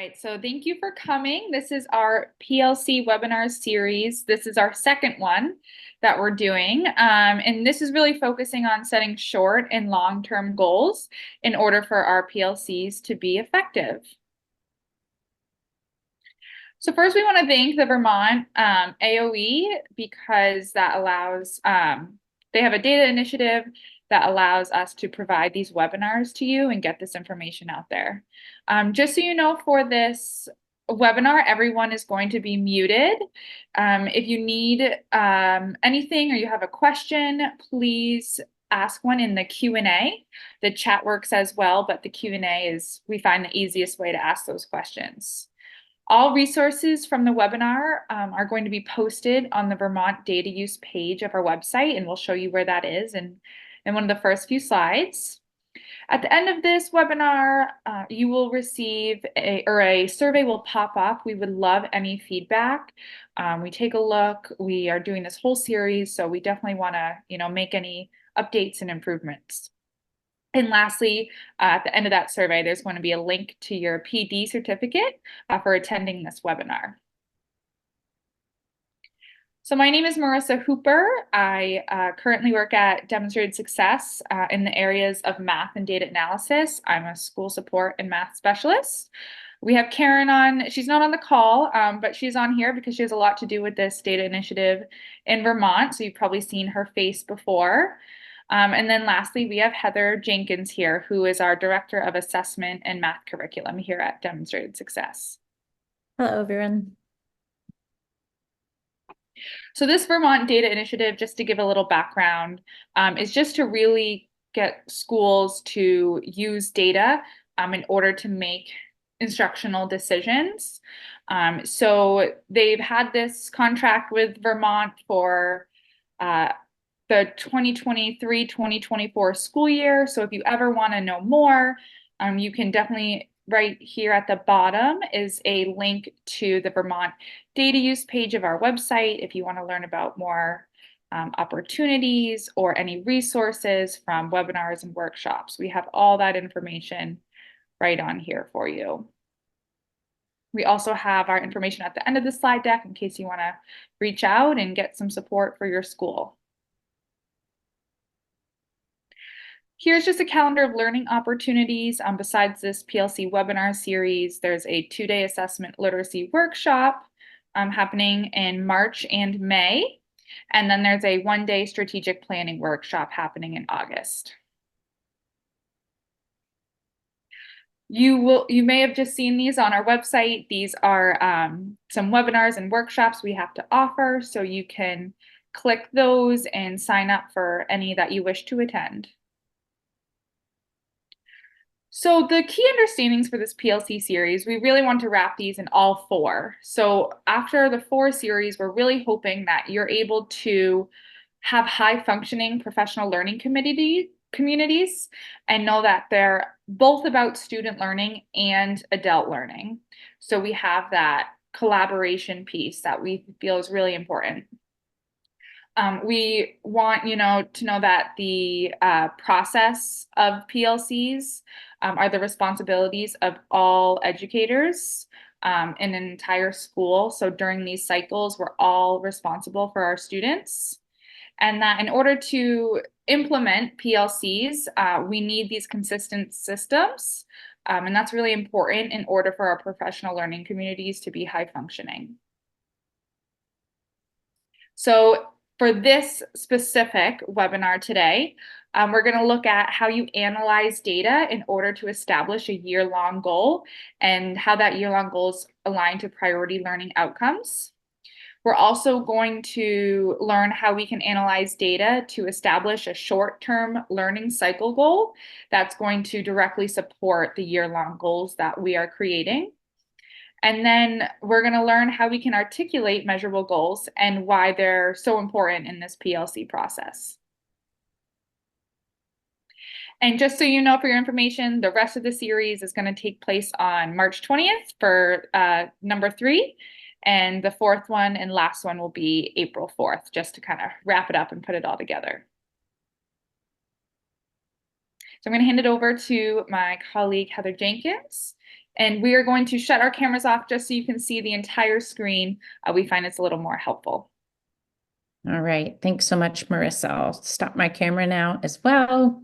right, so thank you for coming. This is our PLC webinar series. This is our second one that we're doing. And this is really focusing on setting short and long-term goals in order for our PLCs to be effective. So first we want to thank the Vermont AOE because that allows, they have a data initiative that allows us to provide these webinars to you and get this information out there. Just so you know, for this webinar, everyone is going to be muted. If you need anything or you have a question, please ask one in the Q&A. The chat works as well, but the Q&A is, we find, the easiest way to ask those questions. All resources from the webinar are going to be posted on the Vermont data use page of our website, and we'll show you where that is in one of the first few slides. At the end of this webinar, you will receive a survey will pop up. We would love any feedback. We take a look. We are doing this whole series, so we definitely want to, make any updates and improvements. And lastly, at the end of that survey, there's going to be a link to your PD certificate for attending this webinar. So my name is Marissa Hooper. I currently work at Demonstrated Success in the areas of math and data analysis. I'm a school support and math specialist. We have Karen on. She's not on the call, but she's on here because she has a lot to do with this data initiative in Vermont. So you've probably seen her face before. And then lastly, we have Heather Jenkins here, who is our Director of Assessment and Math Curriculum here at Demonstrated Success. Hello, everyone. So this Vermont Data Initiative, just to give a little background, is just to really get schools to use data in order to make instructional decisions. So they've had this contract with Vermont for the 2023-2024 school year. So if you ever want to know more, you can definitely, right here at the bottom is a link to the Vermont data use page of our website if you want to learn about more opportunities or any resources from webinars and workshops. We have all that information right on here for you. We also have our information at the end of the slide deck in case you want to reach out and get some support for your school. Here's just a calendar of learning opportunities. Besides this PLC webinar series, there's a 2-day assessment literacy workshop happening in March and May. And then there's a 1-day strategic planning workshop happening in August. You may have just seen these on our website. These are some webinars and workshops we have to offer, so you can click those and sign up for any that you wish to attend. So the key understandings for this PLC series, we really want to wrap these in all 4. So after the 4 series, we're really hoping that you're able to have high functioning professional learning communities and know that they're both about student learning and adult learning. So we have that collaboration piece that we feel is really important. We want to know that the process of PLCs are the responsibilities of all educators in an entire school. So during these cycles, we're all responsible for our students. And that in order to implement PLCs, we need these consistent systems. And that's really important in order for our professional learning communities to be high functioning. So for this specific webinar today, we're going to look at how you analyze data in order to establish a year-long goal and how that year-long goal is aligned to priority learning outcomes. We're also going to learn how we can analyze data to establish a short-term learning cycle goal that's going to directly support the year-long goals that we are creating. And then we're going to learn how we can articulate measurable goals and why they're so important in this PLC process. And just so you know, for your information, the rest of the series is going to take place on March 20th for number 3. And the 4th one and last one will be April 4th, just to kind of wrap it up and put it all together. So I'm going to hand it over to my colleague, Heather Jenkins. And we are going to shut our cameras off just so you can see the entire screen. We find it's a little more helpful. All right. Thanks so much, Marissa. I'll stop my camera now as well.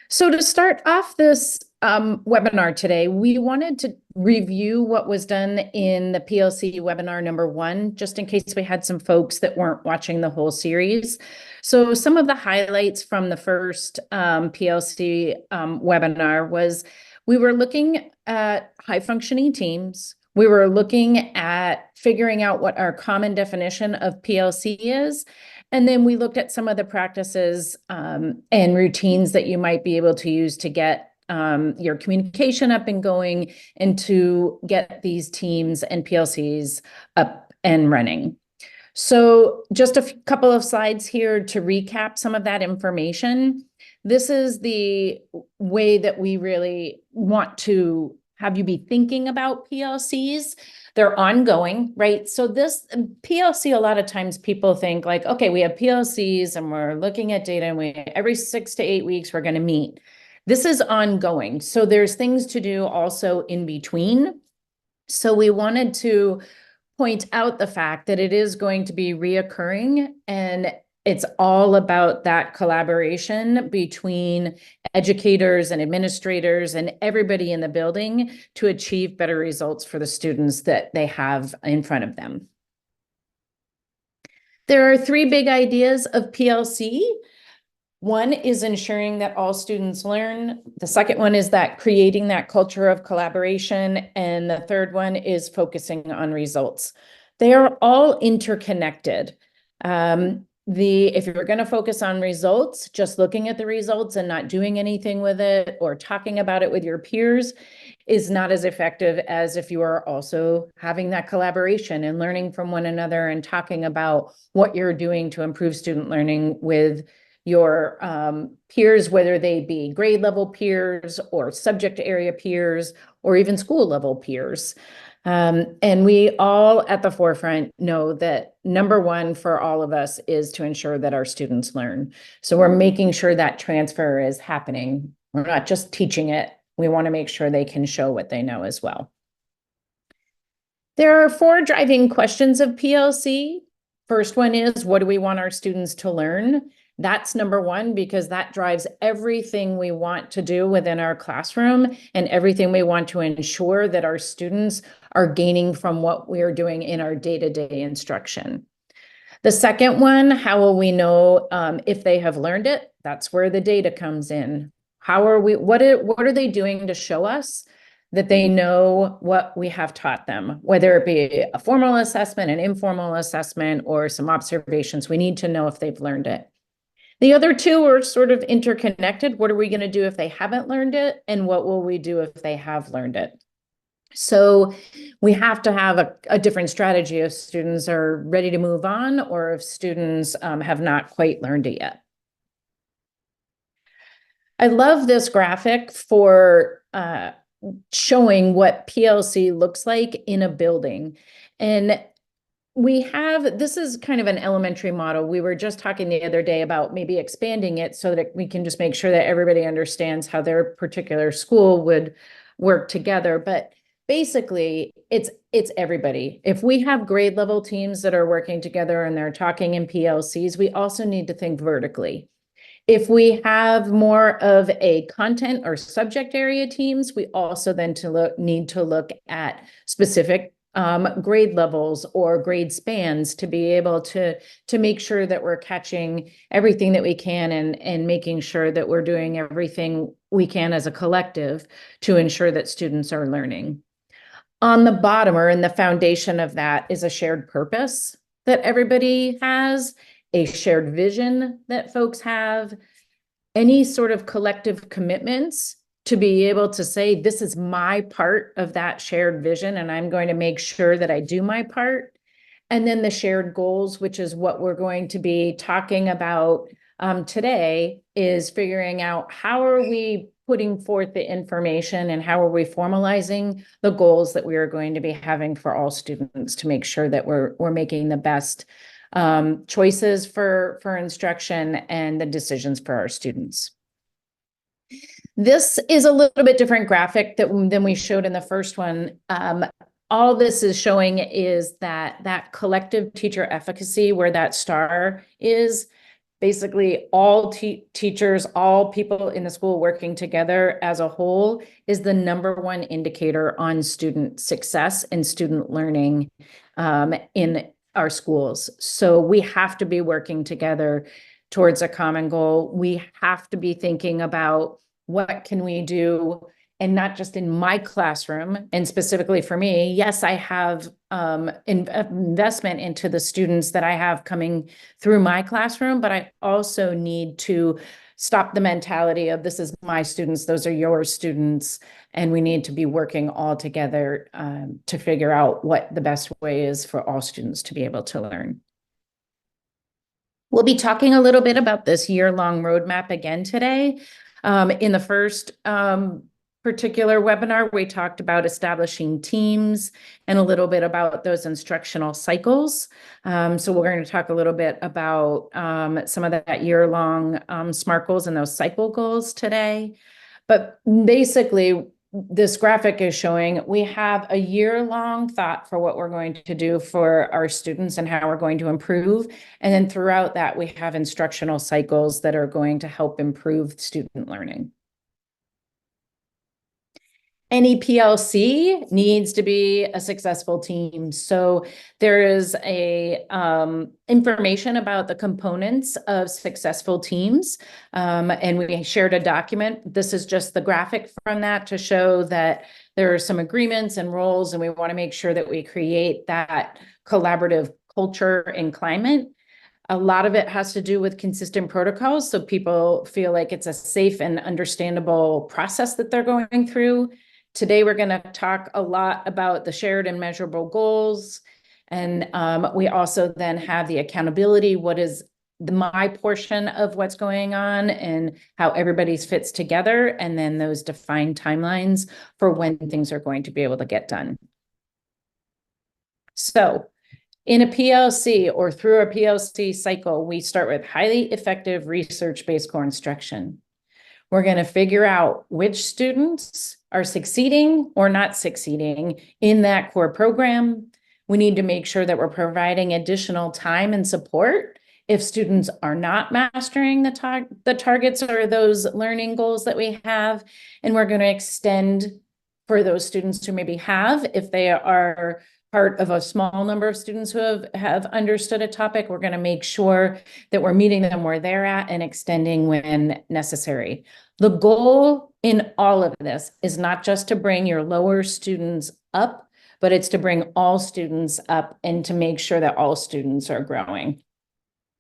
So to start off this webinar today, we wanted to review what was done in the PLC webinar #1, just in case we had some folks that weren't watching the whole series. So some of the highlights from the first PLC webinar was we were looking at high functioning teams. We were looking at figuring out what our common definition of PLC is. And then we looked at some of the practices and routines that you might be able to use to get your communication up and going and to get these teams and PLCs up and running. So just a couple of slides here to recap some of that information. This is the way that we really want to have you be thinking about PLCs. They're ongoing, right? So this PLC, a lot of times people think like, okay, we have PLCs and we're looking at data and every 6 to 8 weeks, we're going to meet. This is ongoing. So there's things to do also in between. So we wanted to point out the fact that it is going to be reoccurring, and it's all about that collaboration between educators and administrators and everybody in the building to achieve better results for the students that they have in front of them. There are 3 big ideas of PLC. One is ensuring that all students learn. The second one is that creating that culture of collaboration. And the third one is focusing on results. They are all interconnected. If you're going to focus on results, just looking at the results and not doing anything with it or talking about it with your peers is not as effective as if you are also having that collaboration and learning from one another and talking about what you're doing to improve student learning with your peers, whether they be grade level peers or subject area peers or even school level peers. And we all at the forefront know that #1 for all of us is to ensure that our students learn. So we're making sure that transfer is happening. We're not just teaching it. We want to make sure they can show what they know as well. There are 4 driving questions of PLC. First one is, what do we want our students to learn? That's #1 because that drives everything we want to do within our classroom and everything we want to ensure that our students are gaining from what we're doing in our day-to-day instruction. The second one, how will we know if they have learned it? That's where the data comes in. What are they doing to show us that they know what we have taught them, whether it be a formal assessment, an informal assessment, or some observations? We need to know if they've learned it. The other 2 are sort of interconnected. What are we going to do if they haven't learned it? And what will we do if they have learned it? So we have to have a different strategy if students are ready to move on or if students have not quite learned it yet. I love this graphic for showing what PLC looks like in a building. And this is kind of an elementary model. We were just talking the other day about maybe expanding it so that we can just make sure that everybody understands how their particular school would work together. But basically, it's everybody. If we have grade level teams that are working together and they're talking in PLCs, we also need to think vertically. If we have more of a content or subject area teams, we also then need to look at specific grade levels or grade spans to be able to make sure that we're catching everything that we can and making sure that we're doing everything we can as a collective to ensure that students are learning. On the bottom or in the foundation of that is a shared purpose that everybody has, a shared vision that folks have, any sort of collective commitments to be able to say, this is my part of that shared vision, and I'm going to make sure that I do my part. And then the shared goals, which is what we're going to be talking about today, is figuring out how are we putting forth the information and how are we formalizing the goals that we are going to be having for all students to make sure that we're making the best choices for instruction and the decisions for our students. This is a little bit different graphic than we showed in the first one. All this is showing is that collective teacher efficacy, where that star is, basically all teachers, all people in the school working together as a whole, is the #1 indicator on student success and student learning in our schools. So we have to be working together towards a common goal. We have to be thinking about what can we do, and not just in my classroom, and specifically for me. Yes, I have investment into the students that I have coming through my classroom, but I also need to stop the mentality of this is my students, those are your students, and we need to be working all together to figure out what the best way is for all students to be able to learn. We'll be talking a little bit about this year-long roadmap again today. In the first particular webinar, we talked about establishing teams and a little bit about those instructional cycles. So we're going to talk a little bit about some of that year-long SMART goals and those cycle goals today. But basically, this graphic is showing we have a year-long thought for what we're going to do for our students and how we're going to improve. And then throughout that, we have instructional cycles that are going to help improve student learning. Any PLC needs to be a successful team. So there is a information about the components of successful teams. And we shared a document. This is just the graphic from that to show that there are some agreements and roles, and we want to make sure that we create that collaborative culture and climate. A lot of it has to do with consistent protocols, so people feel like it's a safe and understandable process that they're going through. Today, we're going to talk a lot about the shared and measurable goals. And we also then have the accountability, what is my portion of what's going on and how everybody's fits together, and then those defined timelines for when things are going to be able to get done. So in a PLC or through a PLC cycle, we start with highly effective research-based core instruction. We're going to figure out which students are succeeding or not succeeding in that core program. We need to make sure that we're providing additional time and support if students are not mastering the targets or those learning goals that we have. And we're going to extend for those students who maybe have, if they are part of a small number of students who have understood a topic, we're going to make sure that we're meeting them where they're at and extending when necessary. The goal in all of this is not just to bring your lower students up, but it's to bring all students up and to make sure that all students are growing.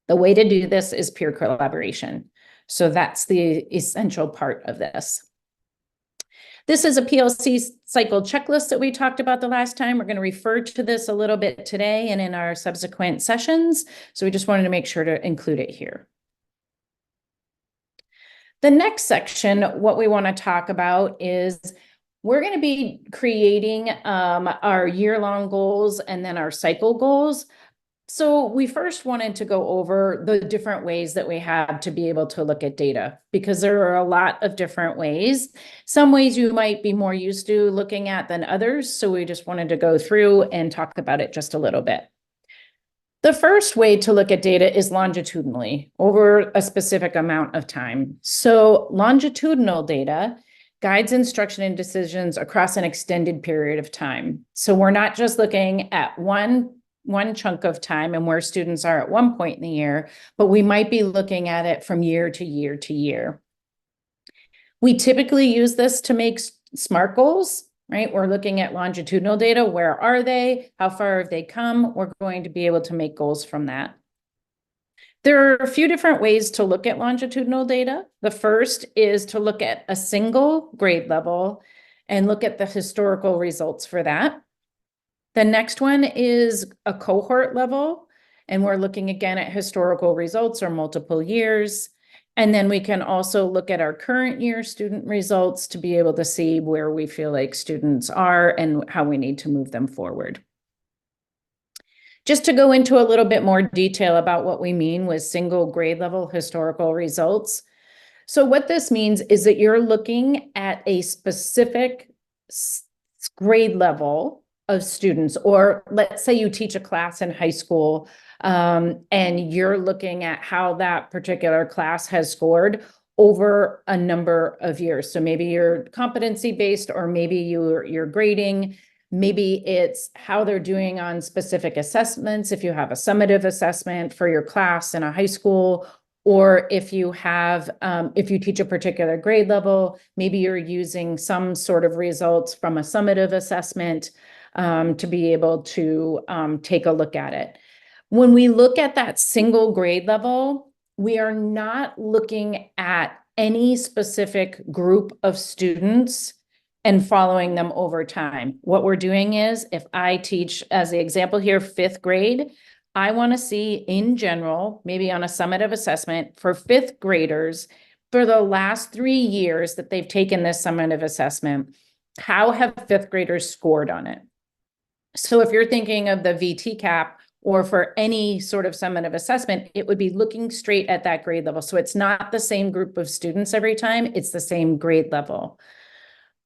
The way to do this is peer collaboration. So that's the essential part of this. This is a PLC cycle checklist that we talked about the last time. We're going to refer to this a little bit today and in our subsequent sessions. So we just wanted to make sure to include it here. The next section, what we want to talk about is we're going to be creating our year-long goals and then our cycle goals. So we first wanted to go over the different ways that we have to be able to look at data, because there are a lot of different ways. Some ways you might be more used to looking at than others. So we just wanted to go through and talk about it just a little bit. The first way to look at data is longitudinally over a specific amount of time. So longitudinal data guides instruction and decisions across an extended period of time. So we're not just looking at one chunk of time and where students are at one point in the year, but we might be looking at it from year to year to year. We typically use this to make SMART goals, right? We're looking at longitudinal data. Where are they? How far have they come? We're going to be able to make goals from that. There are a few different ways to look at longitudinal data. The first is to look at a single grade level and look at the historical results for that. The next one is a cohort level, and we're looking again at historical results or multiple years. And then we can also look at our current year student results to be able to see where we feel like students are and how we need to move them forward. Just to go into a little bit more detail about what we mean with single grade level historical results. So what this means is that you're looking at a specific grade level of students, or let's say you teach a class in high school, and you're looking at how that particular class has scored over a number of years. So maybe you're competency based, or maybe you're grading. Maybe it's how they're doing on specific assessments. If you have a summative assessment for your class in a high school, or if you have, if you teach a particular grade level, maybe you're using some sort of results from a summative assessment to be able to take a look at it. When we look at that single grade level, we are not looking at any specific group of students and following them over time. What we're doing is, if I teach, as the example here, 5th grade, I want to see in general, maybe on a summative assessment for 5th graders, for the last 3 years that they've taken this summative assessment, how have 5th graders scored on it? So if you're thinking of the VT-CAP, or for any sort of summative assessment, it would be looking straight at that grade level. So it's not the same group of students every time, it's the same grade level.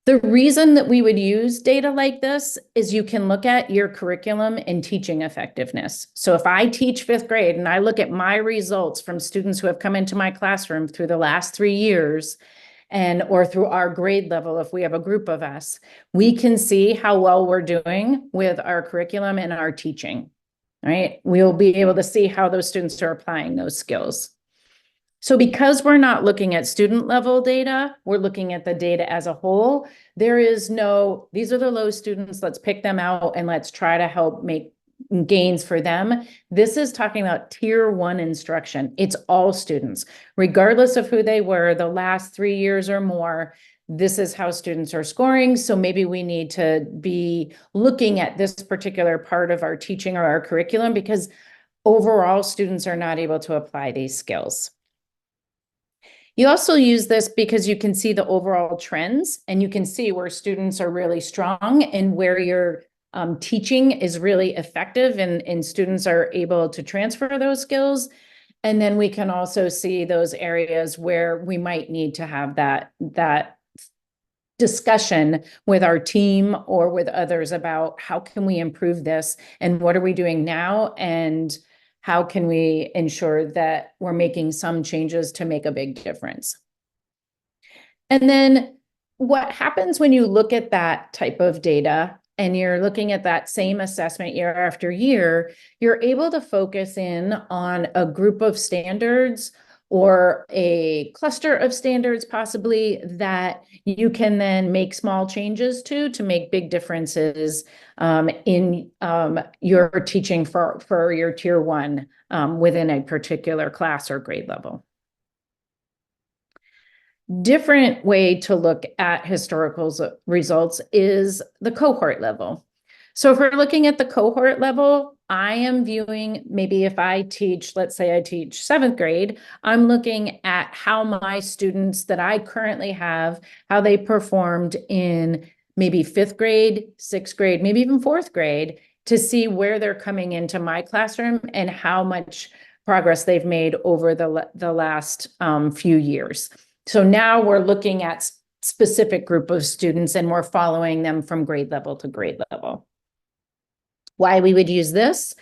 The reason that we would use data like this is you can look at your curriculum and teaching effectiveness. So if I teach 5th grade and I look at my results from students who have come into my classroom through the last 3 years, or through our grade level, if we have a group of us, we can see how well we're doing with our curriculum and our teaching, right? We'll be able to see how those students are applying those skills. So because we're not looking at student level data, we're looking at the data as a whole. There is no, these are the low students, let's pick them out and let's try to help make gains for them. This is talking about tier 1 instruction. It's all students, regardless of who they were the last 3 years or more. This is how students are scoring. So maybe we need to be looking at this particular part of our teaching or our curriculum, because overall students are not able to apply these skills. You also use this because you can see the overall trends, and you can see where students are really strong and where your teaching is really effective, and students are able to transfer those skills. And then we can also see those areas where we might need to have that discussion with our team or with others about how can we improve this, and what are we doing now, and how can we ensure that we're making some changes to make a big difference. And then what happens when you look at that type of data and you're looking at that same assessment year after year, you're able to focus in on a group of standards or a cluster of standards possibly, that you can then make small changes to make big differences in your teaching for your tier 1 within a particular class or grade level. Different way to look at historical results is the cohort level. So if we're looking at the cohort level, I am viewing, maybe if I teach, let's say I teach 7th grade, I'm looking at how my students that I currently have, how they performed in maybe 5th grade, 6th grade, maybe even 4th grade, to see where they're coming into my classroom and how much progress they've made over the last few years. So now we're looking at specific group of students, and we're following them from grade level to grade level. Why we would use this?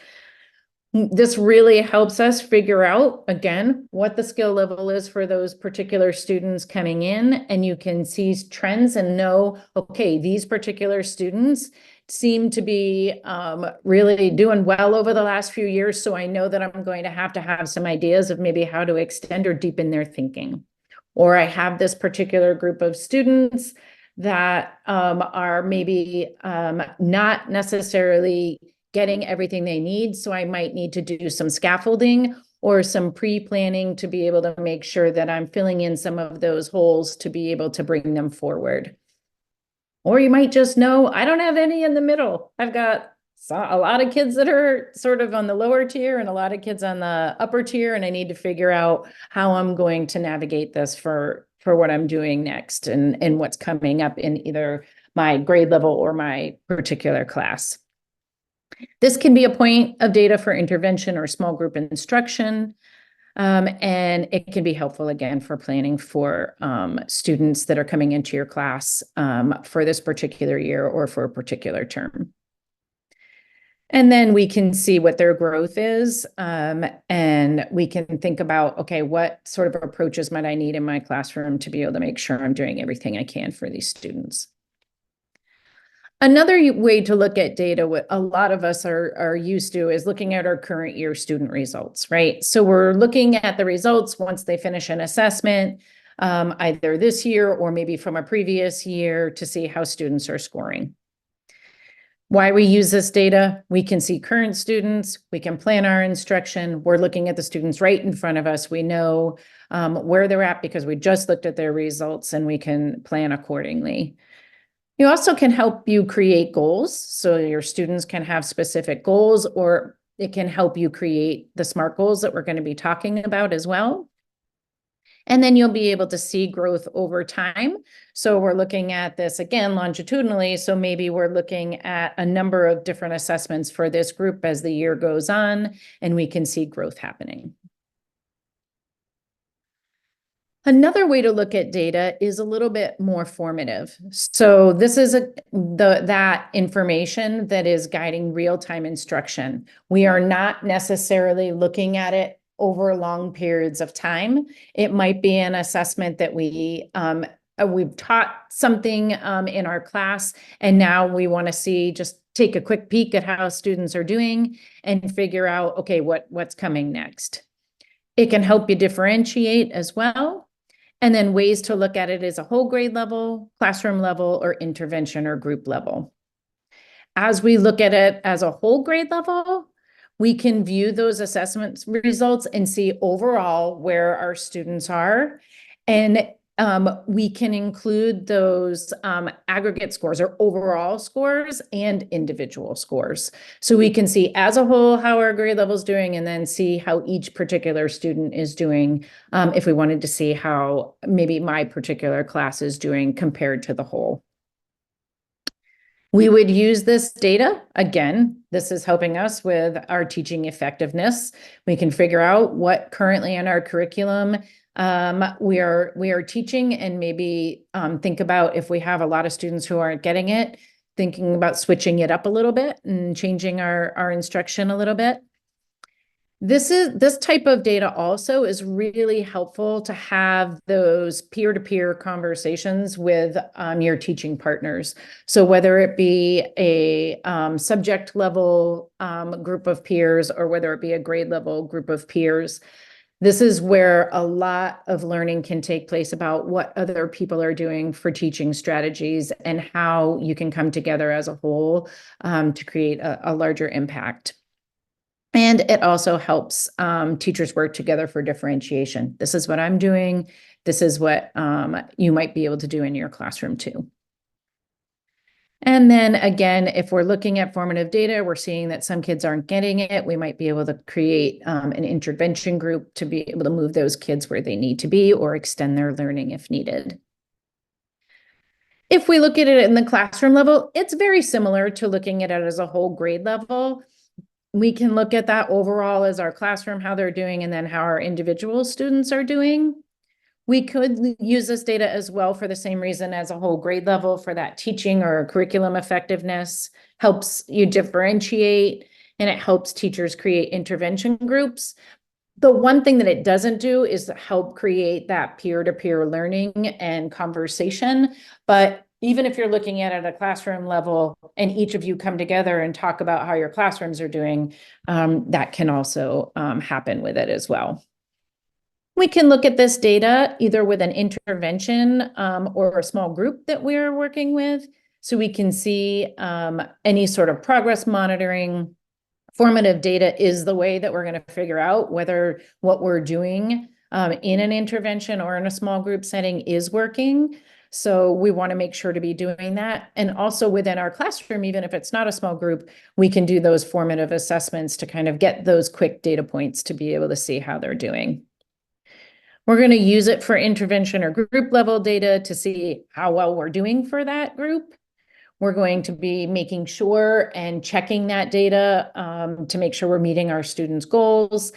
This really helps us figure out, again, what the skill level is for those particular students coming in, and you can see trends and know, okay, these particular students seem to be really doing well over the last few years, so I know that I'm going to have some ideas of maybe how to extend or deepen their thinking. Or I have this particular group of students that are maybe not necessarily getting everything they need. So I might need to do some scaffolding or some pre-planning to be able to make sure that I'm filling in some of those holes to be able to bring them forward. Or you might just know, I don't have any in the middle. I've got a lot of kids that are sort of on the lower tier and a lot of kids on the upper tier, and I need to figure out how I'm going to navigate this for what I'm doing next and what's coming up in either my grade level or my particular class. This can be a point of data for intervention or small group instruction. And it can be helpful again for planning for students that are coming into your class for this particular year or for a particular term. And then we can see what their growth is, and we can think about, okay, what sort of approaches might I need in my classroom to be able to make sure I'm doing everything I can for these students. Another way to look at data, what a lot of us are used to, is looking at our current year student results, right? So we're looking at the results once they finish an assessment, either this year or maybe from a previous year, to see how students are scoring. Why we use this data: we can see current students, we can plan our instruction, we're looking at the students right in front of us, we know where they're at because we just looked at their results, and we can plan accordingly. You also can help you create goals, so your students can have specific goals, or it can help you create the SMART goals that we're going to be talking about as well. And then you'll be able to see growth over time. So we're looking at this again longitudinally. So maybe we're looking at a number of different assessments for this group as the year goes on, and we can see growth happening. Another way to look at data is a little bit more formative. So this is that information that is guiding real-time instruction. We are not necessarily looking at it over long periods of time. It might be an assessment that we've taught something in our class, and now we want to see, just take a quick peek at how students are doing and figure out, okay, what's coming next. It can help you differentiate as well. And then ways to look at it is a whole grade level, classroom level, or intervention or group level. As we look at it as a whole grade level, we can view those assessment results and see overall where our students are. And we can include those aggregate scores or overall scores and individual scores. So we can see as a whole how our grade level is doing, and then see how each particular student is doing, if we wanted to see how maybe my particular class is doing compared to the whole. We would use this data. Again, this is helping us with our teaching effectiveness. We can figure out what currently in our curriculum we are teaching, and maybe think about, if we have a lot of students who aren't getting it, thinking about switching it up a little bit and changing our instruction a little bit. This type of data also is really helpful to have those peer-to-peer conversations with your teaching partners. So whether it be a subject level group of peers, or whether it be a grade level group of peers, this is where a lot of learning can take place about what other people are doing for teaching strategies, and how you can come together as a whole to create a larger impact. And it also helps teachers work together for differentiation. This is what I'm doing. This is what you might be able to do in your classroom too. And then again, if we're looking at formative data, we're seeing that some kids aren't getting it, we might be able to create an intervention group to be able to move those kids where they need to be, or extend their learning if needed. If we look at it in the classroom level, it's very similar to looking at it as a whole grade level. We can look at that overall as our classroom, how they're doing, and then how our individual students are doing. We could use this data as well for the same reason as a whole grade level, for that teaching or curriculum effectiveness. Helps you differentiate, and it helps teachers create intervention groups. The one thing that it doesn't do is help create that peer-to-peer learning and conversation. But even if you're looking at it at a classroom level, and each of you come together and talk about how your classrooms are doing, that can also happen with it as well. We can look at this data either with an intervention or a small group that we're working with. So we can see any sort of progress monitoring. Formative data is the way that we're going to figure out whether what we're doing in an intervention or in a small group setting is working. So we want to make sure to be doing that. And also within our classroom, even if it's not a small group, we can do those formative assessments to kind of get those quick data points to be able to see how they're doing. We're going to use it for intervention or group level data to see how well we're doing for that group. We're going to be making sure and checking that data to make sure we're meeting our students' goals.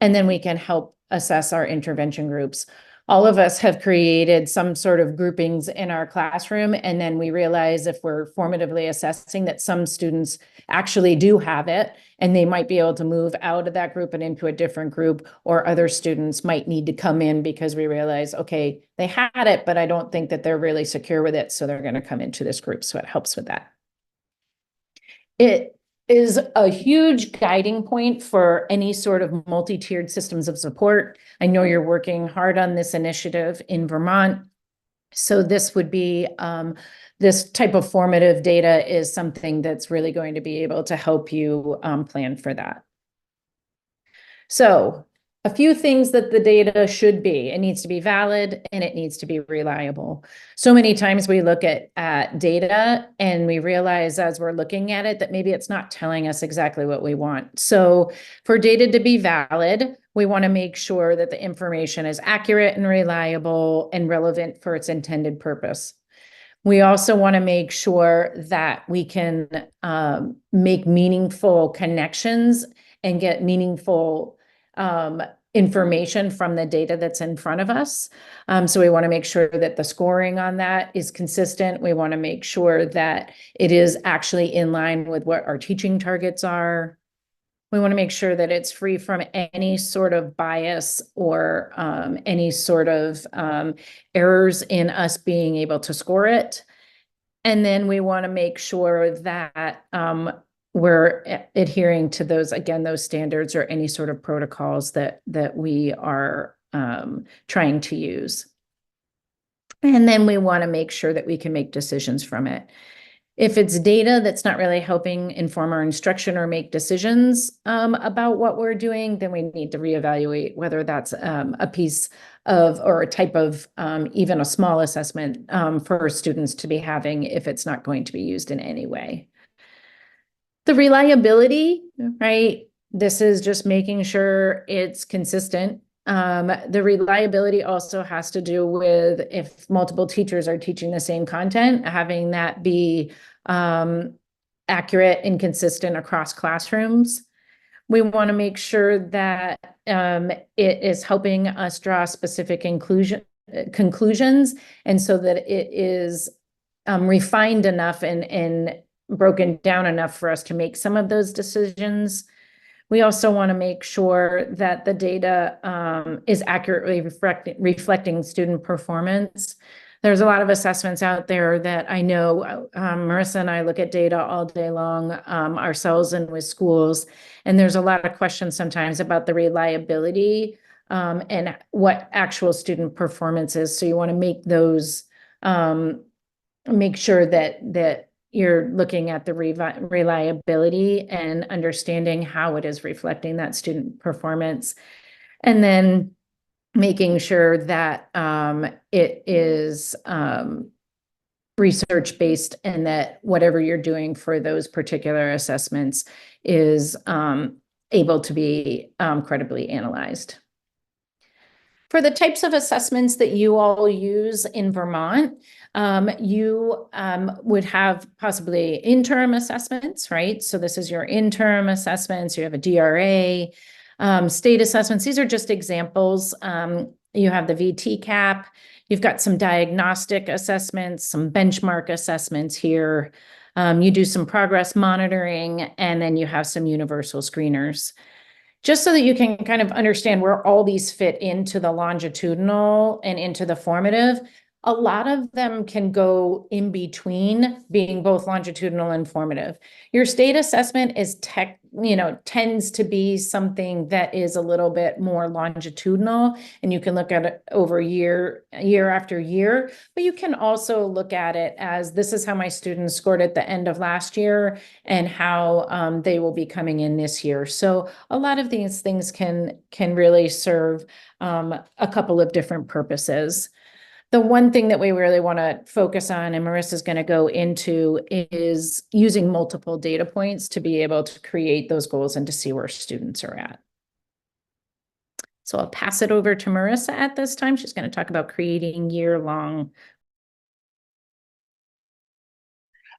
And then we can help assess our intervention groups. All of us have created some sort of groupings in our classroom, and then we realize if we're formatively assessing that some students actually do have it, and they might be able to move out of that group and into a different group, or other students might need to come in because we realize, okay, they had it, but I don't think that they're really secure with it, so they're going to come into this group. So it helps with that. It is a huge guiding point for any sort of multi-tiered systems of support. I know you're working hard on this initiative in Vermont. So this would be, this type of formative data is something that's really going to be able to help you plan for that. So a few things that the data should be: it needs to be valid and it needs to be reliable. So many times we look at data and we realize as we're looking at it that maybe it's not telling us exactly what we want. So for data to be valid, we want to make sure that the information is accurate and reliable and relevant for its intended purpose. We also want to make sure that we can make meaningful connections and get meaningful information from the data that's in front of us. So we want to make sure that the scoring on that is consistent. We want to make sure that it is actually in line with what our teaching targets are. We want to make sure that it's free from any sort of bias or any sort of errors in us being able to score it. And then we want to make sure that we're adhering to those, again, those standards or any sort of protocols that we are trying to use. And then we want to make sure that we can make decisions from it. If it's data that's not really helping inform our instruction or make decisions about what we're doing, then we need to reevaluate whether that's a piece of or a type of even a small assessment for students to be having if it's not going to be used in any way. The reliability, right? This is just making sure it's consistent. The reliability also has to do with if multiple teachers are teaching the same content, having that be accurate and consistent across classrooms. We want to make sure that it is helping us draw specific conclusions, and so that it is refined enough and broken down enough for us to make some of those decisions. We also want to make sure that the data is accurately reflecting student performance. There's a lot of assessments out there that I know Marissa and I look at data all day long ourselves and with schools, and there's a lot of questions sometimes about the reliability and what actual student performance is. So you want to make those, make sure that you're looking at the reliability and understanding how it is reflecting that student performance. And then making sure that it is research-based and that whatever you're doing for those particular assessments is able to be credibly analyzed. For the types of assessments that you all use in Vermont, you would have possibly interim assessments, right? So this is your interim assessments. You have a DRA, state assessments. These are just examples. You have the VT cap. You've got some diagnostic assessments, some benchmark assessments here. You do some progress monitoring, and then you have some universal screeners. Just so that you can kind of understand where all these fit into the longitudinal and into the formative, a lot of them can go in between being both longitudinal and formative. Your state assessment is tends to be something that is a little bit more longitudinal, and you can look at it over year after year, but you can also look at it as this is how my students scored at the end of last year and how they will be coming in this year. So a lot of these things can really serve a couple of different purposes. The one thing that we really want to focus on, and Marissa's going to go into, is using multiple data points to be able to create those goals and to see where students are at. So I'll pass it over to Marissa at this time. She's going to talk about creating year-long.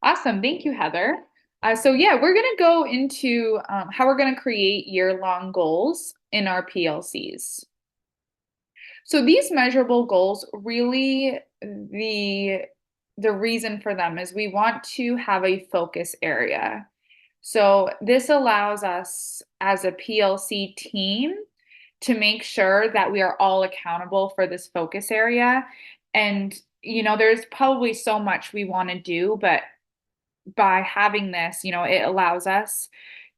Awesome. Thank you, Heather. So yeah, we're going to go into how we're going to create year-long goals in our PLCs. So these measurable goals, really the reason for them is we want to have a focus area. So this allows us as a PLC team to make sure that we are all accountable for this focus area. And, there's probably so much we want to do, but by having this, it allows us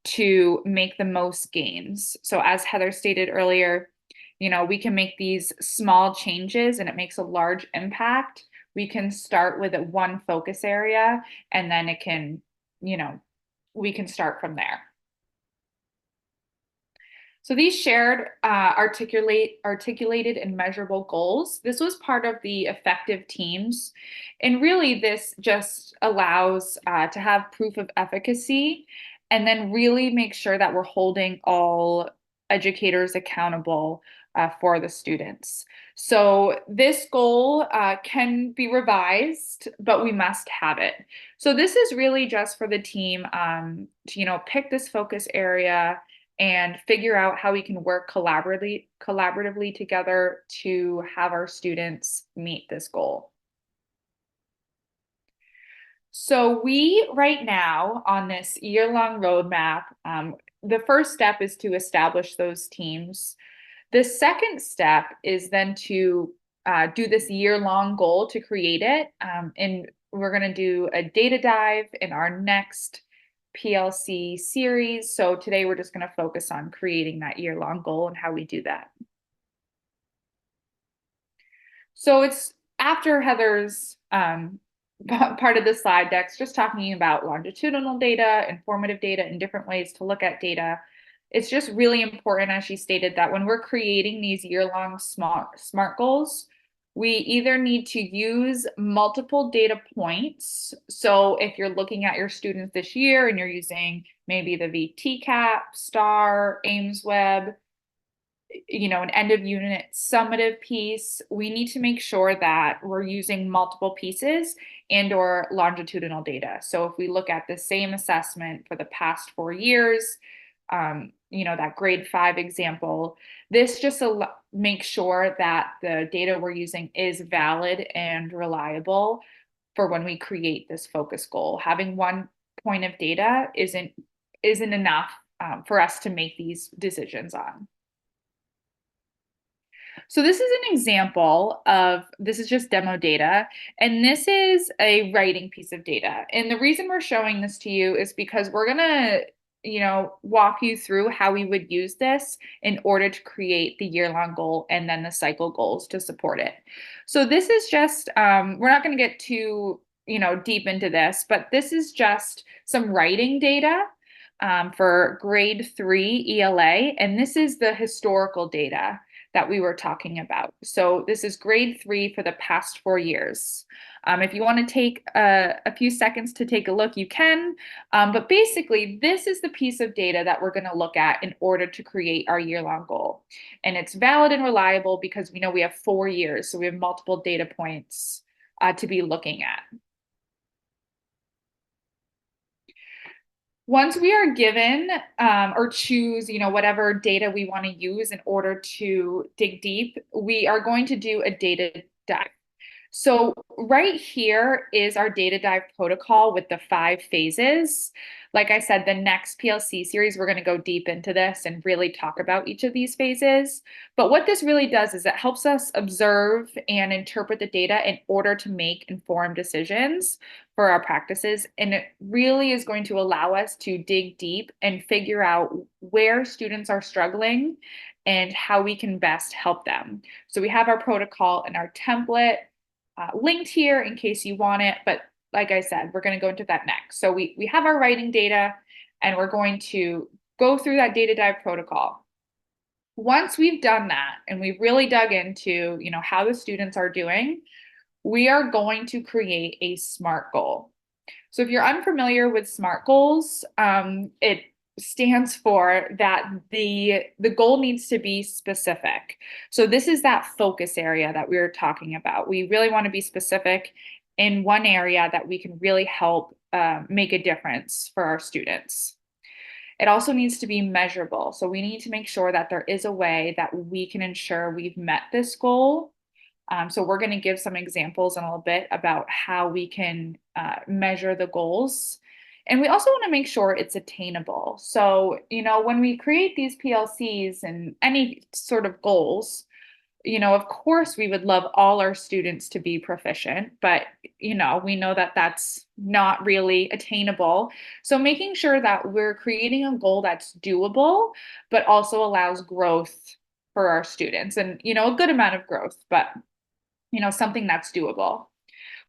to make the most gains. So as Heather stated earlier, we can make these small changes and it makes a large impact. We can start with one focus area and then it can, we can start from there. So these shared articulated and measurable goals, this was part of the effective teams. And really this just allows to have proof of efficacy and then really make sure that we're holding all educators accountable for the students. So this goal can be revised, but we must have it. So this is really just for the team to, pick this focus area and figure out how we can work collaboratively together to have our students meet this goal. So we right now on this year-long roadmap, the first step is to establish those teams. The second step is then to do this year-long goal to create it. And we're going to do a data dive in our next PLC series. So today we're just going to focus on creating that year-long goal and how we do that. So it's after Heather's part of the slide decks, just talking about longitudinal data, informative data, and different ways to look at data. It's just really important, as she stated, that when we're creating these year-long SMART goals, we either need to use multiple data points. So if you're looking at your students this year and you're using maybe the VTCAP, STAR, AIMSweb, an end of unit summative piece, we need to make sure that we're using multiple pieces and or longitudinal data. So if we look at the same assessment for the past 4 years, that grade 5 example, this just makes sure that the data we're using is valid and reliable for when we create this focus goal. Having one point of data isn't enough for us to make these decisions on. So this is an example of, this is just demo data, and this is a writing piece of data. And the reason we're showing this to you is because we're gonna, walk you through how we would use this in order to create the year-long goal and then the cycle goals to support it. So this is just, we're not gonna get too, deep into this, but this is just some writing data for grade 3 ELA, and this is the historical data that we were talking about. So this is grade 3 for the past 4 years. If you want to take a few seconds to take a look, you can. But basically, this is the piece of data that we're going to look at in order to create our year-long goal. And it's valid and reliable because we know we have 4 years, so we have multiple data points to be looking at. Once we are given or choose, whatever data we want to use in order to dig deep, we are going to do a data dive. So right here is our data dive protocol with the 5 phases. Like I said, the next PLC series, we're going to go deep into this and really talk about each of these phases. But what this really does is it helps us observe and interpret the data in order to make informed decisions for our practices. And it really is going to allow us to dig deep and figure out where students are struggling and how we can best help them. So we have our protocol and our template linked here in case you want it, but like I said, we're going to go into that next. So we have our writing data and we're going to go through that data dive protocol. Once we've done that and we've really dug into, how the students are doing, we are going to create a SMART goal. So if you're unfamiliar with SMART goals, it stands for that the goal needs to be specific. So this is that focus area that we were talking about. We really want to be specific in one area that we can really help make a difference for our students. It also needs to be measurable. So we need to make sure that there is a way that we can ensure we've met this goal. So we're going to give some examples in a little bit about how we can measure the goals. And we also want to make sure it's attainable. So, when we create these PLCs and any sort of goals, of course, we would love all our students to be proficient, but, we know that that's not really attainable. So making sure that we're creating a goal that's doable, but also allows growth for our students and, a good amount of growth, but, something that's doable.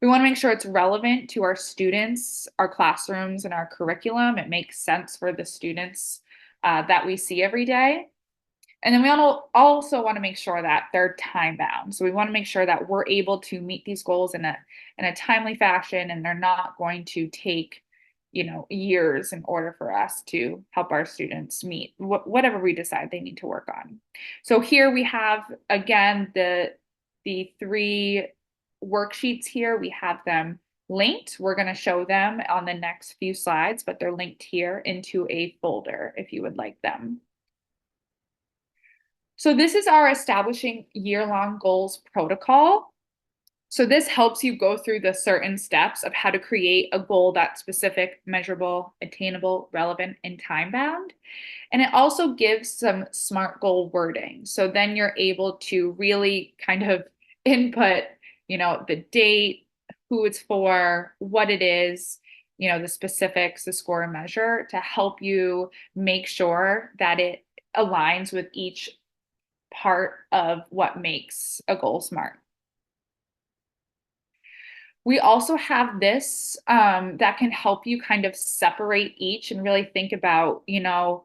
We want to make sure it's relevant to our students, our classrooms, and our curriculum. It makes sense for the students that we see every day. And then we also want to make sure that they're time bound. So we want to make sure that we're able to meet these goals in a timely fashion, and they're not going to take, years in order for us to help our students meet whatever we decide they need to work on. So here we have, again, the three worksheets here. We have them linked. We're going to show them on the next few slides, but they're linked here into a folder if you would like them. So this is our establishing year-long goals protocol. So this helps you go through the certain steps of how to create a goal that's specific, measurable, attainable, relevant, and time-bound. And it also gives some SMART goal wording. So then you're able to really kind of input, the date, who it's for, what it is, the specifics, the score and measure to help you make sure that it aligns with each part of what makes a goal SMART. We also have this that can help you kind of separate each and really think about, and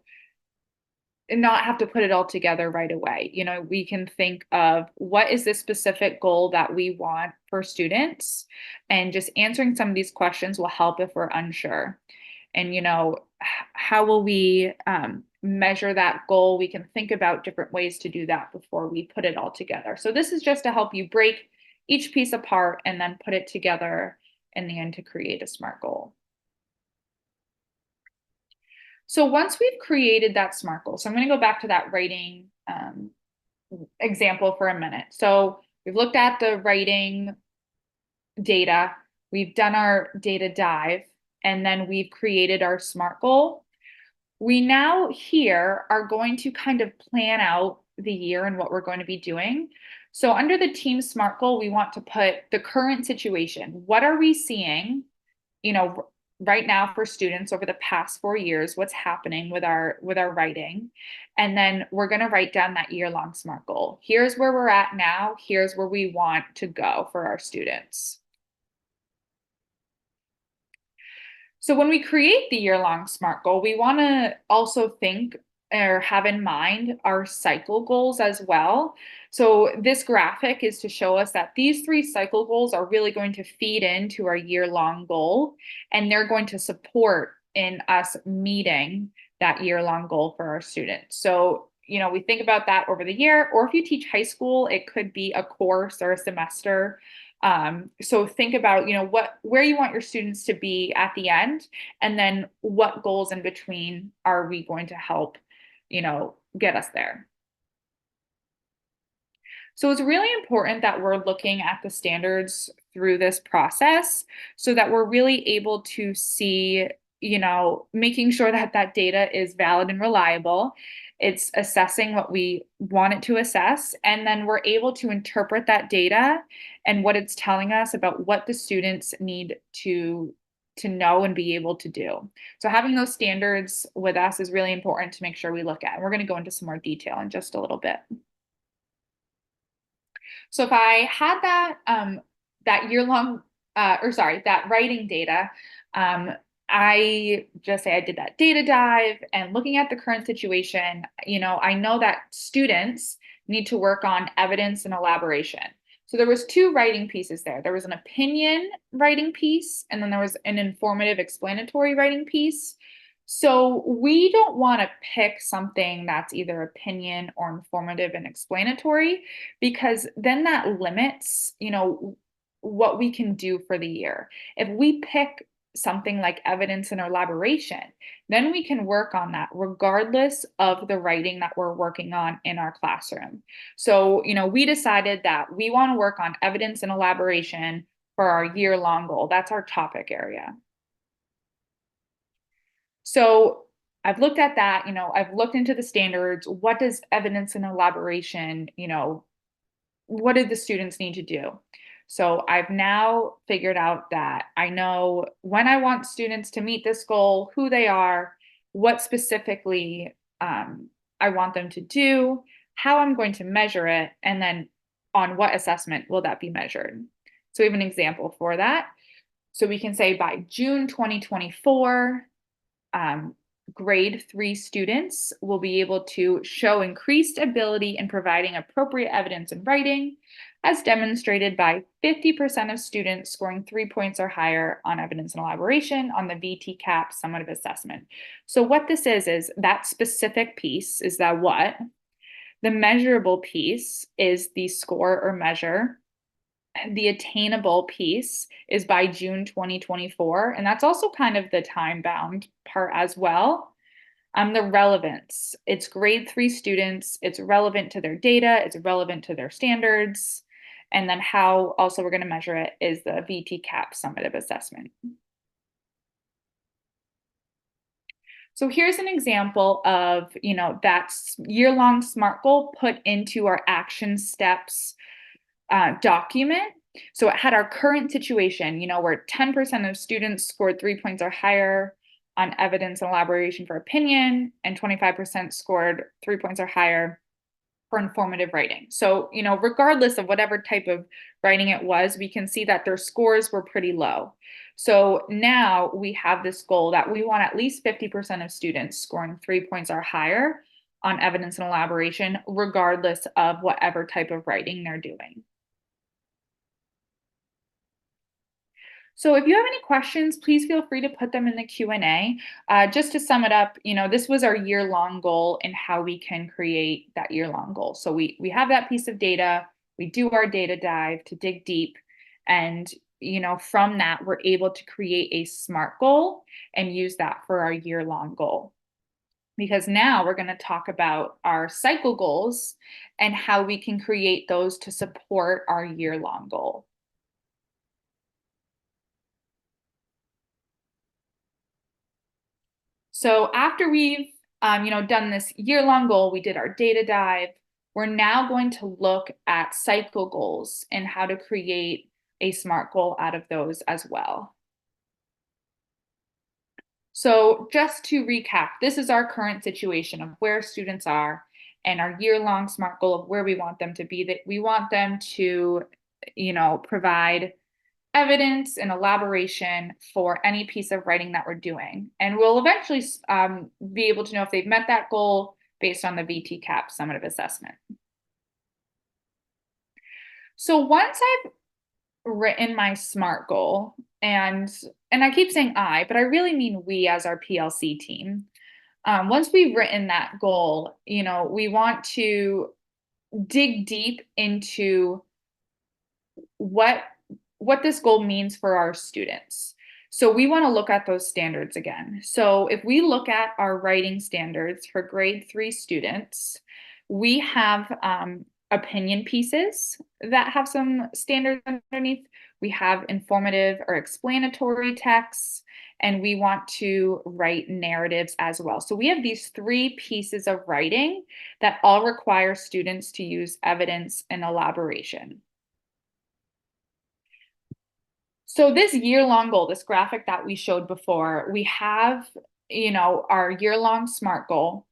not have to put it all together right away. We can think of what is the specific goal that we want for students, and just answering some of these questions will help if we're unsure. And, how will we measure that goal? We can think about different ways to do that before we put it all together. So this is just to help you break each piece apart and then put it together in the end to create a SMART goal. So once we've created that SMART goal, so I'm going to go back to that writing example for a minute. So we've looked at the writing data, we've done our data dive, and then we've created our SMART goal. We now here are going to kind of plan out the year and what we're going to be doing. So under the team SMART goal, we want to put the current situation. What are we seeing, right now for students over the past 4 years? What's happening with our writing? And then we're going to write down that year-long SMART goal. Here's where we're at now. Here's where we want to go for our students. So when we create the year-long SMART goal, we want to also think or have in mind our cycle goals as well. So this graphic is to show us that these 3 cycle goals are really going to feed into our year-long goal, and they're going to support in us meeting that year-long goal for our students. So, we think about that over the year, or if you teach high school, it could be a course or a semester. So think about, where you want your students to be at the end, and then what goals in between are we going to help, get us there. So it's really important that we're looking at the standards through this process so that we're really able to see, making sure that that data is valid and reliable. It's assessing what we want it to assess, and then we're able to interpret that data and what it's telling us about what the students need to know and be able to do. So having those standards with us is really important to make sure we look at. And we're going to go into some more detail in just a little bit. So if I had that year-long, that writing data, I just say I did that data dive and looking at the current situation, I know that students need to work on evidence and elaboration. So there was 2 writing pieces there. There was an opinion writing piece, and then there was an informative explanatory writing piece. So we don't want to pick something that's either opinion or informative and explanatory, because then that limits, what we can do for the year. If we pick something like evidence and elaboration, then we can work on that regardless of the writing that we're working on in our classroom. So, we decided that we want to work on evidence and elaboration for our year-long goal. That's our topic area. So I've looked at that, I've looked into the standards. What does evidence and elaboration, what do the students need to do? So I've now figured out that I know when I want students to meet this goal, who they are, what specifically I want them to do, how I'm going to measure it, and then on what assessment will that be measured. So we have an example for that. So we can say by June 2024, grade 3 students will be able to show increased ability in providing appropriate evidence in writing, as demonstrated by 50% of students scoring 3 points or higher on evidence and elaboration on the VT-CAP summative assessment. So what this is that specific piece is that what? The measurable piece is the score or measure. The attainable piece is by June 2024, and that's also kind of the time-bound part as well. The relevance, it's grade 3 students, it's relevant to their data, it's relevant to their standards, and then how also we're going to measure it is the VT-CAP summative assessment. So here's an example of, that year-long SMART goal put into our action steps document. So it had our current situation, where 10% of students scored 3 points or higher on evidence and elaboration for opinion, and 25% scored 3 points or higher for informative writing. So, regardless of whatever type of writing it was, we can see that their scores were pretty low. So now we have this goal that we want at least 50% of students scoring 3 points or higher on evidence and elaboration, regardless of whatever type of writing they're doing. So if you have any questions, please feel free to put them in the Q&A. Just to sum it up, this was our year-long goal and how we can create that year-long goal. So we have that piece of data, we do our data dive to dig deep, and from that, we're able to create a SMART goal and use that for our year-long goal. Because now we're going to talk about our cycle goals and how we can create those to support our year-long goal. So after we've done this year-long goal, we did our data dive, we're now going to look at cycle goals and how to create a SMART goal out of those as well. So just to recap, this is our current situation of where students are and our year-long SMART goal of where we want them to be. That we want them to, provide evidence and elaboration for any piece of writing that we're doing. And we'll eventually be able to know if they've met that goal based on the VT-CAP summative assessment. So once I've written my SMART goal, and I keep saying I, but I really mean we as our PLC team. Once we've written that goal, we want to dig deep into what this goal means for our students. So we want to look at those standards again. So if we look at our writing standards for grade 3 students, we have opinion pieces that have some standards underneath. We have informative or explanatory texts, and we want to write narratives as well. So we have these 3 pieces of writing that all require students to use evidence and elaboration. So this year-long goal, this graphic that we showed before, we have, our year-long SMART goal,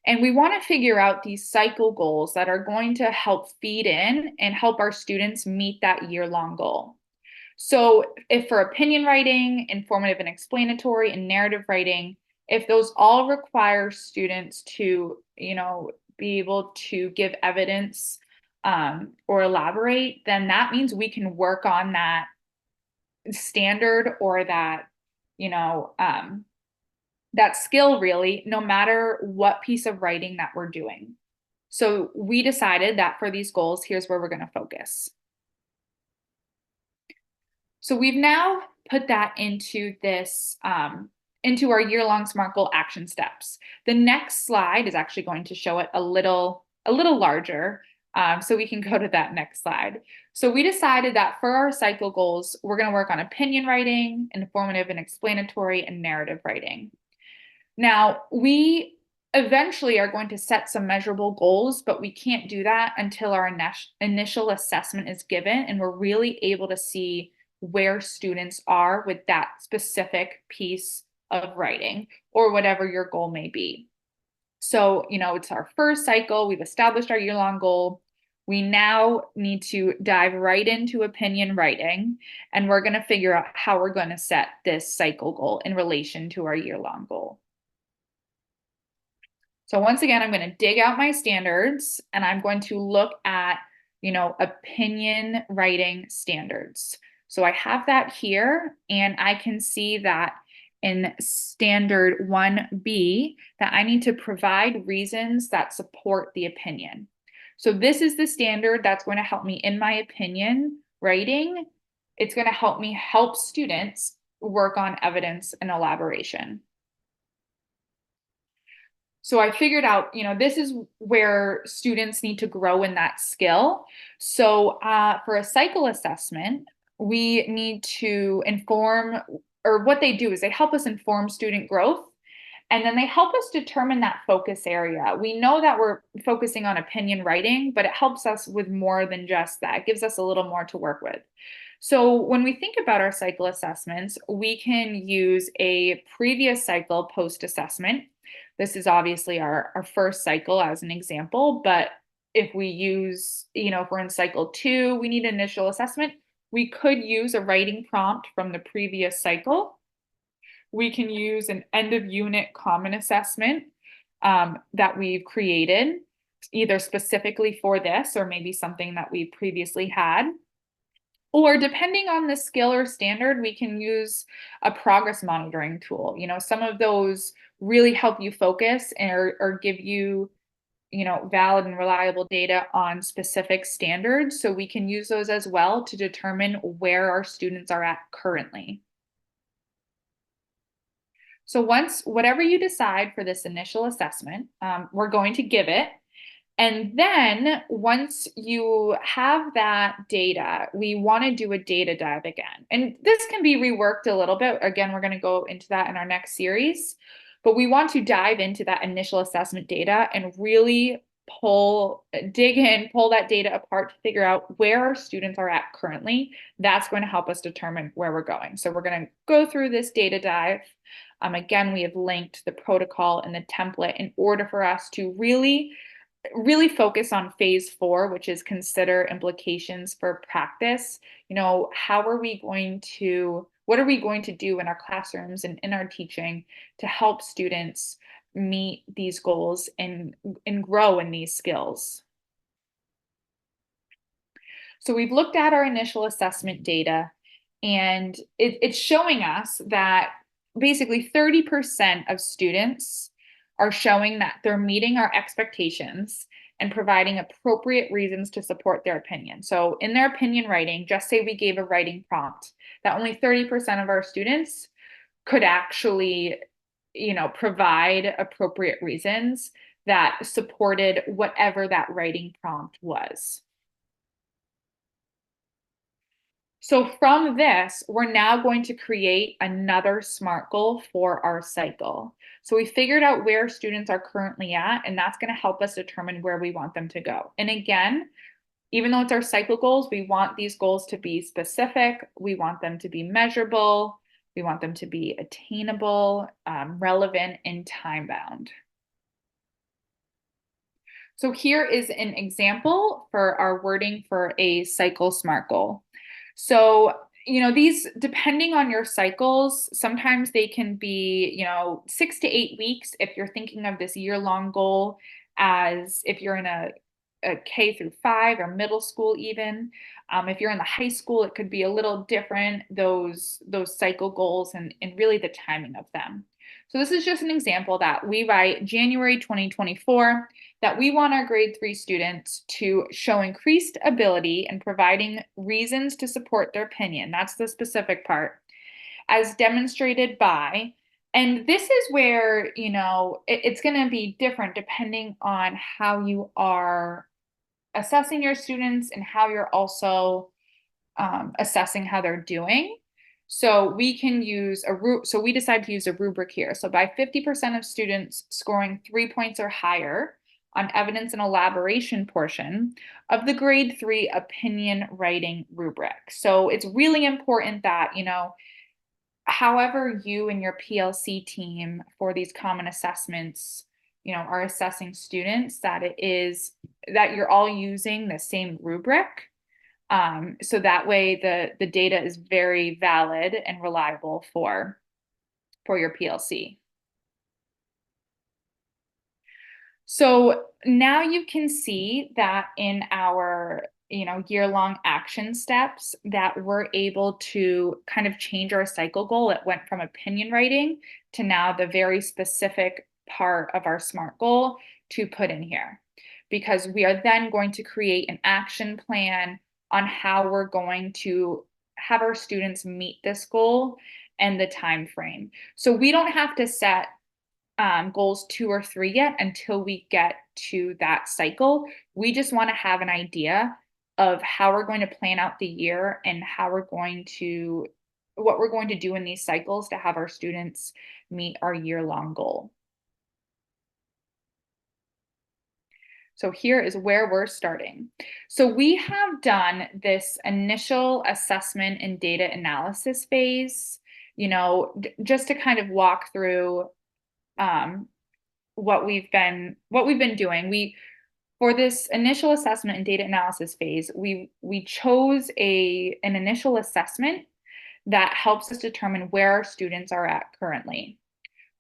and we want to figure out these cycle goals that are going to help feed in and help our students meet that year-long goal. So if for opinion writing, informative and explanatory, and narrative writing, if those all require students to, be able to give evidence or elaborate, then that means we can work on that standard or that, that skill really, no matter what piece of writing that we're doing. So we decided that for these goals, here's where we're going to focus. So we've now put that into this, into our year-long SMART goal action steps. The next slide is actually going to show it a little larger. So we can go to that next slide. So we decided that for our cycle goals, we're going to work on opinion writing, informative and explanatory, and narrative writing. Now, we eventually are going to set some measurable goals, but we can't do that until our initial assessment is given and we're really able to see where students are with that specific piece of writing or whatever your goal may be. So, it's our first cycle. We've established our year-long goal. We now need to dive right into opinion writing, and we're going to figure out how we're going to set this cycle goal in relation to our year-long goal. So once again, I'm going to dig out my standards and I'm going to look at, opinion writing standards. So I have that here and I can see that in standard 1B that I need to provide reasons that support the opinion. So this is the standard that's going to help me in my opinion writing. It's going to help me help students work on evidence and elaboration. So I figured out, this is where students need to grow in that skill. So for a cycle assessment, we need to inform, or what they do is they help us inform student growth. And then they help us determine that focus area. We know that we're focusing on opinion writing, but it helps us with more than just that. It gives us a little more to work with. So when we think about our cycle assessments, we can use a previous cycle post-assessment. This is obviously our first cycle as an example, but if we use, if we're in cycle 2, we need initial assessment. We could use a writing prompt from the previous cycle. We can use an end of unit common assessment that we've created, either specifically for this or maybe something that we previously had. Or depending on the skill or standard, we can use a progress monitoring tool. Some of those really help you focus or give you, valid and reliable data on specific standards. So we can use those as well to determine where our students are at currently. So whatever you decide for this initial assessment, we're going to give it. And then once you have that data, we want to do a data dive again. And this can be reworked a little bit. Again, we're going to go into that in our next series. But we want to dive into that initial assessment data and really dig in, pull that data apart to figure out where our students are at currently. That's going to help us determine where we're going. So we're going to go through this data dive. Again, we have linked the protocol and the template in order for us to really focus on phase 4, which is consider implications for practice. What are we going to do in our classrooms and in our teaching to help students meet these goals and grow in these skills? So we've looked at our initial assessment data, and it's showing us that basically 30% of students are showing that they're meeting our expectations and providing appropriate reasons to support their opinion. So in their opinion writing, just say we gave a writing prompt, that only 30% of our students could actually, provide appropriate reasons that supported whatever that writing prompt was. So from this, we're now going to create another SMART goal for our cycle. So we figured out where students are currently at, and that's going to help us determine where we want them to go. And again, even though it's our cycle goals, we want these goals to be specific. We want them to be measurable. We want them to be attainable, relevant, and time-bound. So here is an example for our wording for a cycle SMART goal. So, these, depending on your cycles, sometimes they can be, 6 to 8 weeks if you're thinking of this year-long goal, as if you're in a K through 5 or middle school even. If you're in the high school, it could be a little different, those cycle goals and really the timing of them. So this is just an example that we write January 2024, that we want our grade 3 students to show increased ability in providing reasons to support their opinion. That's the specific part. as demonstrated by, and this is where, it's going to be different depending on how you are assessing your students and how you're also assessing how they're doing. So we can use so we decide to use a rubric here. So by 50% of students scoring 3 points or higher on evidence and elaboration portion of the grade 3 opinion writing rubric. So it's really important that, however you and your PLC team for these common assessments, are assessing students, that you're all using the same rubric. So that way the data is very valid and reliable for your PLC. So now you can see that in our year-long action steps that we're able to kind of change our cycle goal. It went from opinion writing to now the very specific part of our SMART goal to put in here, because we are then going to create an action plan on how we're going to have our students meet this goal and the time frame. So we don't have to set goals 2 or 3 yet until we get to that cycle. We just want to have an idea of how we're going to plan out the year and what we're going to do in these cycles to have our students meet our year-long goal. So here is where we're starting. So we have done this initial assessment and data analysis phase, just to kind of walk through what we've been doing. For this initial assessment and data analysis phase, we chose an initial assessment that helps us determine where our students are at currently.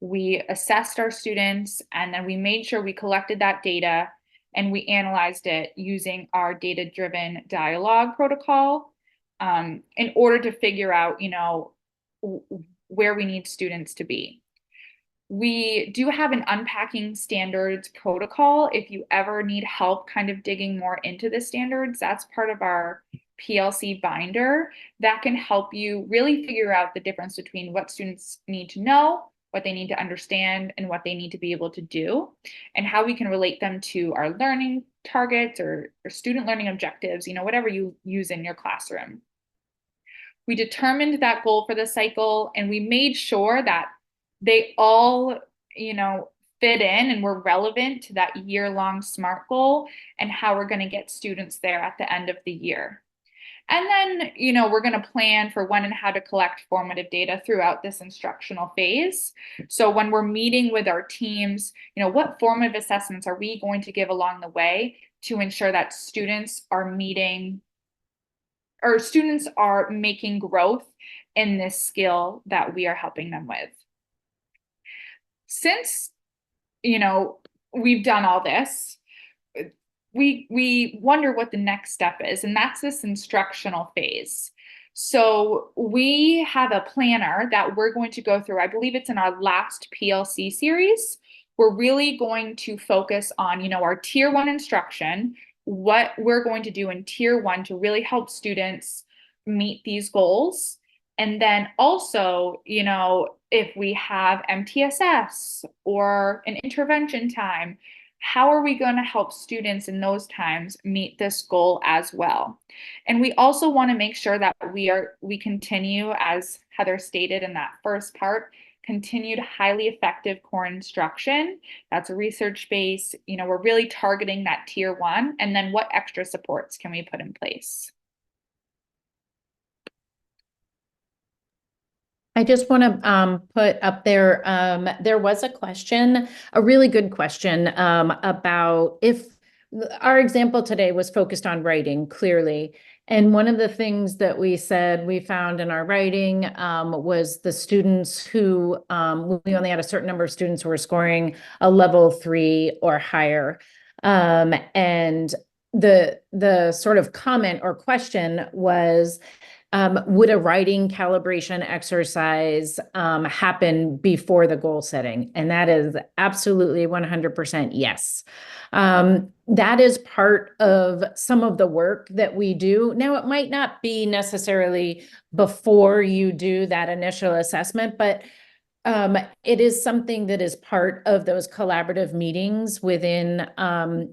We assessed our students, and then we made sure we collected that data and we analyzed it using our data-driven dialogue protocol in order to figure out, where we need students to be. We do have an unpacking standards protocol. If you ever need help kind of digging more into the standards, that's part of our PLC binder that can help you really figure out the difference between what students need to know, what they need to understand, and what they need to be able to do, and how we can relate them to our learning targets or student learning objectives, whatever you use in your classroom. We determined that goal for the cycle, and we made sure that they all, fit in and were relevant to that year-long SMART goal and how we're going to get students there at the end of the year. And then, we're going to plan for when and how to collect formative data throughout this instructional phase. So when we're meeting with our teams, what formative assessments are we going to give along the way to ensure that students are making growth in this skill that we are helping them with. Since, we've done all this, we wonder what the next step is, and that's this instructional phase. So we have a planner that we're going to go through. I believe it's in our last PLC series. We're really going to focus on, our tier 1 instruction, what we're going to do in tier 1 to really help students meet these goals. And then also, if we have MTSS or an intervention time, how are we going to help students in those times meet this goal as well? And we also want to make sure that we continue, as Heather stated in that first part, continued highly effective core instruction. That's a research base. We're really targeting that tier 1, and then what extra supports can we put in place? I just want to put up there, there was a question, a really good question about if our example today was focused on writing, clearly. And one of the things that we said we found in our writing was the students who, we only had a certain number of students who were scoring a level 3 or higher. And the sort of comment or question was would a writing calibration exercise happen before the goal setting? And that is absolutely 100% yes. That is part of some of the work that we do. Now, it might not be necessarily before you do that initial assessment, but it is something that is part of those collaborative meetings within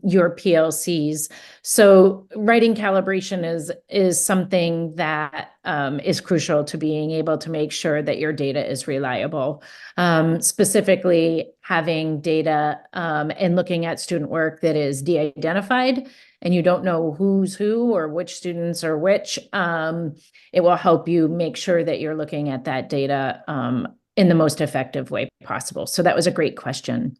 your PLCs. So writing calibration is something that is crucial to being able to make sure that your data is reliable. Specifically, having data and looking at student work that is de-identified and you don't know who's who or which students are which, it will help you make sure that you're looking at that data in the most effective way possible. So that was a great question.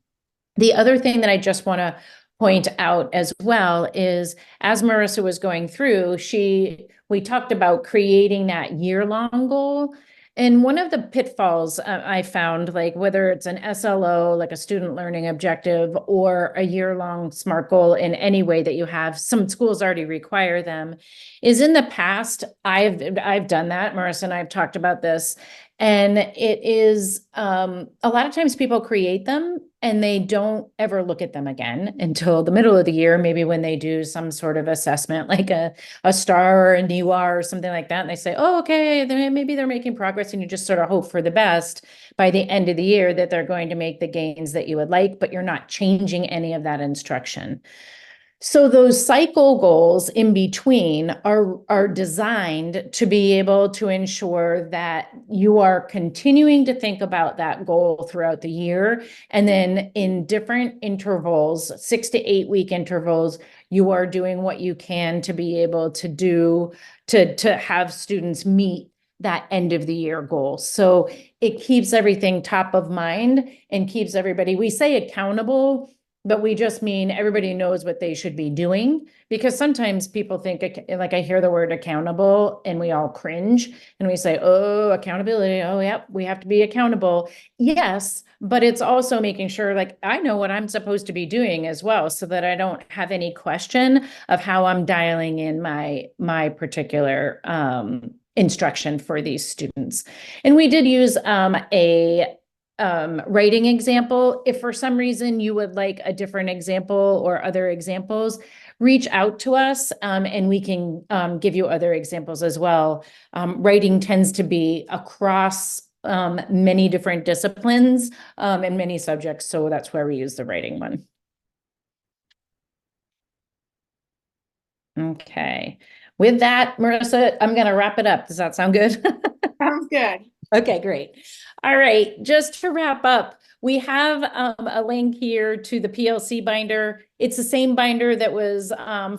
The other thing that I just want to point out as well is, as Marissa was going through, we talked about creating that year-long goal. And one of the pitfalls I found, like whether it's an SLO, like a student learning objective, or a year-long SMART goal in any way that you have, some schools already require them, is in the past, I've done that. Marissa and I have talked about this. And it is a lot of times people create them and they don't ever look at them again until the middle of the year, maybe when they do some sort of assessment, like a STAR or a NEWAR or something like that. And they say, oh, okay, maybe they're making progress, and you just sort of hope for the best by the end of the year that they're going to make the gains that you would like, but you're not changing any of that instruction. So those cycle goals in between are designed to be able to ensure that you are continuing to think about that goal throughout the year. And then in different intervals, 6 to 8 week intervals, you are doing what you can to be able to do to have students meet that end of the year goal. So it keeps everything top of mind and keeps everybody, we say accountable, but we just mean everybody knows what they should be doing, because sometimes people think, like I hear the word accountable and we all cringe and we say, oh, accountability. Oh, yep, we have to be accountable. Yes, but it's also making sure like I know what I'm supposed to be doing as well, so that I don't have any question of how I'm dialing in my particular instruction for these students. And we did use a writing example. If for some reason you would like a different example or other examples, reach out to us and we can give you other examples as well. Writing tends to be across many different disciplines and many subjects, so that's where we use the writing one. Okay. With that, Marissa, I'm going to wrap it up. Does that sound good? Sounds good. Okay, great. All right, just to wrap up, we have a link here to the PLC binder. It's the same binder that was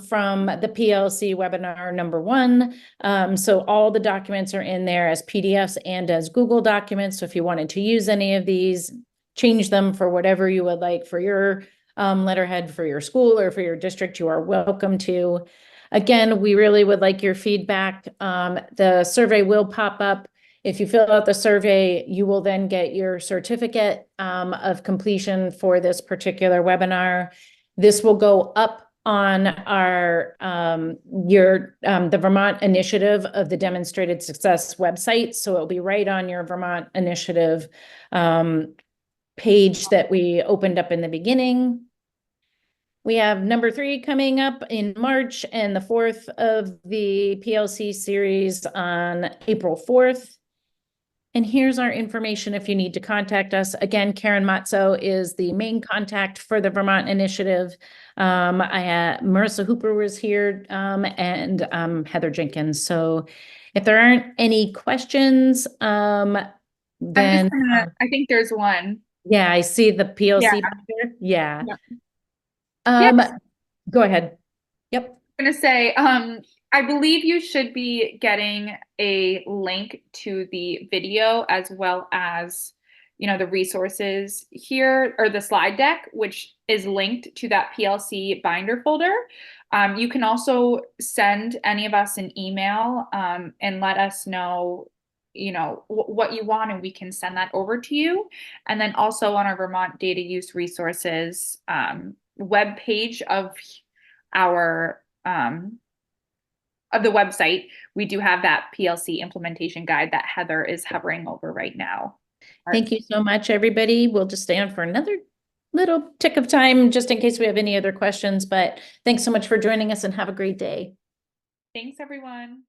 from the PLC webinar #1. So all the documents are in there as PDFs and as Google documents. So if you wanted to use any of these, change them for whatever you would like for your letterhead for your school or for your district, you are welcome to. Again, we really would like your feedback. The survey will pop up. If you fill out the survey, you will then get your certificate of completion for this particular webinar. This will go up on our the Vermont Initiative of the Demonstrated Success website. So it'll be right on your Vermont Initiative page that we opened up in the beginning. We have #3 coming up in March and the 4th of the PLC series on April 4th. And here's our information if you need to contact us. Again, Karen Matzo is the main contact for the Vermont Initiative. Marissa Hooper was here and Heather Jenkins. So if there aren't any questions, then I think there's one. yeah, I see the PLC binder. Yeah. Yes. Go ahead. Yep. I'm gonna say, I believe you should be getting a link to the video as well as, the resources here, or the slide deck, which is linked to that PLC binder folder. You can also send any of us an email and let us know, what you want, and we can send that over to you. And then also on our Vermont Data Use Resources web page of our of the website, we do have that PLC implementation guide that Heather is hovering over right now. Thank you so much, everybody. We'll just stay on for another little tick of time just in case we have any other questions, but thanks so much for joining us and have a great day. Thanks, everyone.